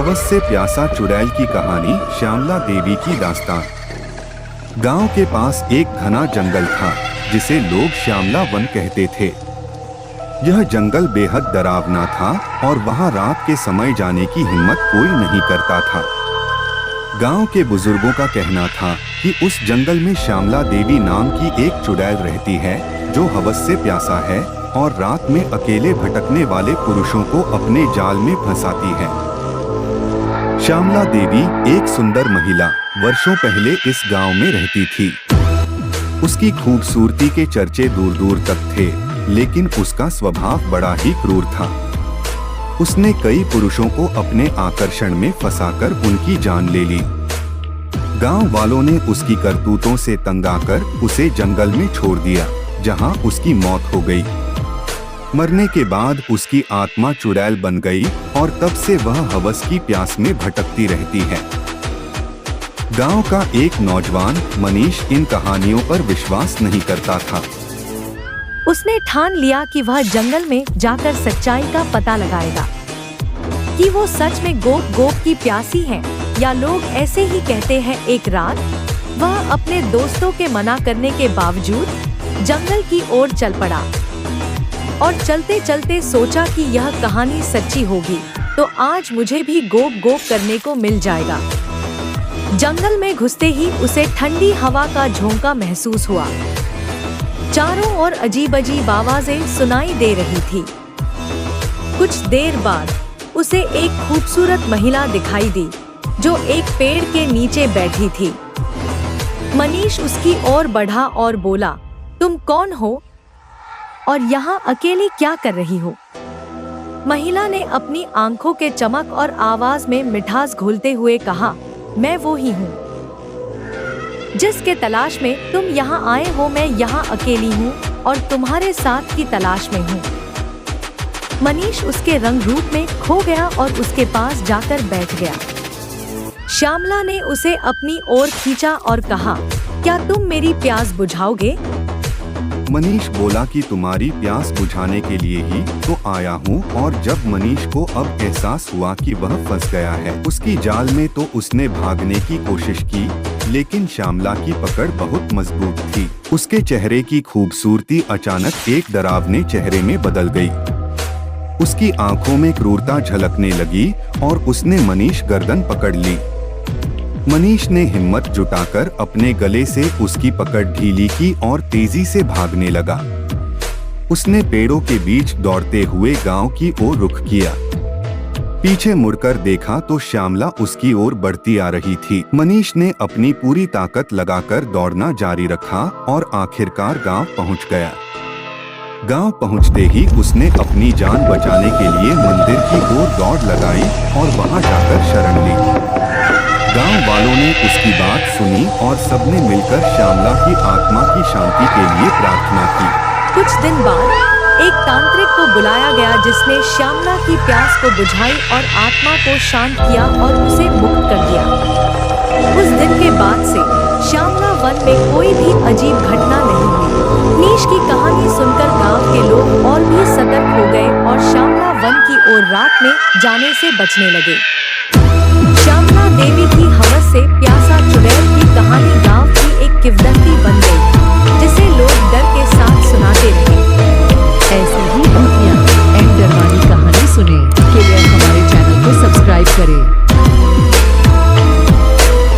हवस से प्यासा चुड़ैल की कहानी। श्यामला देवी की दास्तान। गांव के पास एक घना जंगल था जिसे लोग श्यामला वन कहते थे। यह जंगल बेहद डरावना था और वहां रात के समय जाने की हिम्मत कोई नहीं करता था। गांव के बुजुर्गों का कहना था कि उस जंगल में श्यामला देवी नाम की एक चुड़ैल रहती है जो हवस से प्यासा है और रात में अकेले भटकने वाले पुरुषों को अपने जाल में फंसाती है। श्यामला देवी एक सुंदर महिला वर्षों पहले इस गांव में रहती थी। उसकी खूबसूरती के चर्चे दूर दूर तक थे, लेकिन उसका स्वभाव बड़ा ही क्रूर था। उसने कई पुरुषों को अपने आकर्षण में फंसाकर उनकी जान ले ली। गांव वालों ने उसकी करतूतों से तंग आकर उसे जंगल में छोड़ दिया, जहां उसकी मौत हो गई। मरने के बाद उसकी आत्मा चुड़ैल बन गई और तब से वह हवस की प्यास में भटकती रहती है। गांव का एक नौजवान मनीष इन कहानियों पर विश्वास नहीं करता था। उसने ठान लिया कि वह जंगल में जाकर सच्चाई का पता लगाएगा कि वो सच में गोप की प्यासी है या लोग ऐसे ही कहते हैं। एक रात वह अपने दोस्तों के मना करने के बावजूद जंगल की ओर चल पड़ा और चलते चलते सोचा कि यह कहानी सच्ची होगी तो आज मुझे भी गोप करने को मिल जाएगा। जंगल में घुसते ही उसे ठंडी हवा का झोंका महसूस हुआ। चारों ओर अजीब अजीब आवाजें सुनाई दे रही थी। कुछ देर बाद उसे एक खूबसूरत महिला दिखाई दी जो एक पेड़ के नीचे बैठी थी। मनीष उसकी ओर बढ़ा और बोला, तुम कौन हो और यहाँ अकेली क्या कर रही हो? महिला ने अपनी आंखों के चमक और आवाज में मिठास घोलते हुए कहा, मैं वो ही हूँ जिसके तलाश में तुम यहाँ आए हो। मैं यहाँ अकेली हूँ और तुम्हारे साथ की तलाश में हूँ। मनीष उसके रंग रूप में खो गया और उसके पास जाकर बैठ गया। श्यामला ने उसे अपनी ओर खींचा और कहा, क्या तुम मेरी प्यास बुझाओगे? मनीष बोला कि तुम्हारी प्यास बुझाने के लिए ही तो आया हूँ। और जब मनीष को अब एहसास हुआ कि वह फंस गया है उसकी जाल में, तो उसने भागने की कोशिश की, लेकिन श्यामला की पकड़ बहुत मजबूत थी। उसके चेहरे की खूबसूरती अचानक एक डरावने चेहरे में बदल गई। उसकी आंखों में क्रूरता झलकने लगी और उसने मनीष गर्दन पकड़ ली। मनीष ने हिम्मत जुटाकर अपने गले से उसकी पकड़ ढीली की और तेजी से भागने लगा। उसने पेड़ों के बीच दौड़ते हुए गांव की ओर रुख किया। पीछे मुड़कर देखा तो श्यामला उसकी ओर बढ़ती आ रही थी। मनीष ने अपनी पूरी ताकत लगाकर दौड़ना जारी रखा और आखिरकार गांव पहुंच गया। गांव पहुंचते ही उसने अपनी जान बचाने के लिए मंदिर की ओर दौड़ लगाई और वहां जाकर शरण ली। गांव वालों ने उसकी बात सुनी और सबने मिलकर श्यामला की आत्मा की शांति के लिए प्रार्थना की। कुछ दिन बाद एक तांत्रिक को बुलाया गया जिसने श्यामला की प्यास को बुझाई और आत्मा को शांत किया और उसे मुक्त कर दिया। उस दिन के बाद से श्यामला वन में कोई भी अजीब घटना नहीं हुई। मनीष की कहानी सुनकर गांव के लोग और भी सतर्क हो गए और श्यामला वन की ओर रात में जाने से बचने लगे। श्यामला देवी की हवस से प्यासा चुड़ैल की कहानी गांव की एक किंवदंती बन गई, जिसे लोग डर के साथ सुनाते रहे। ऐसे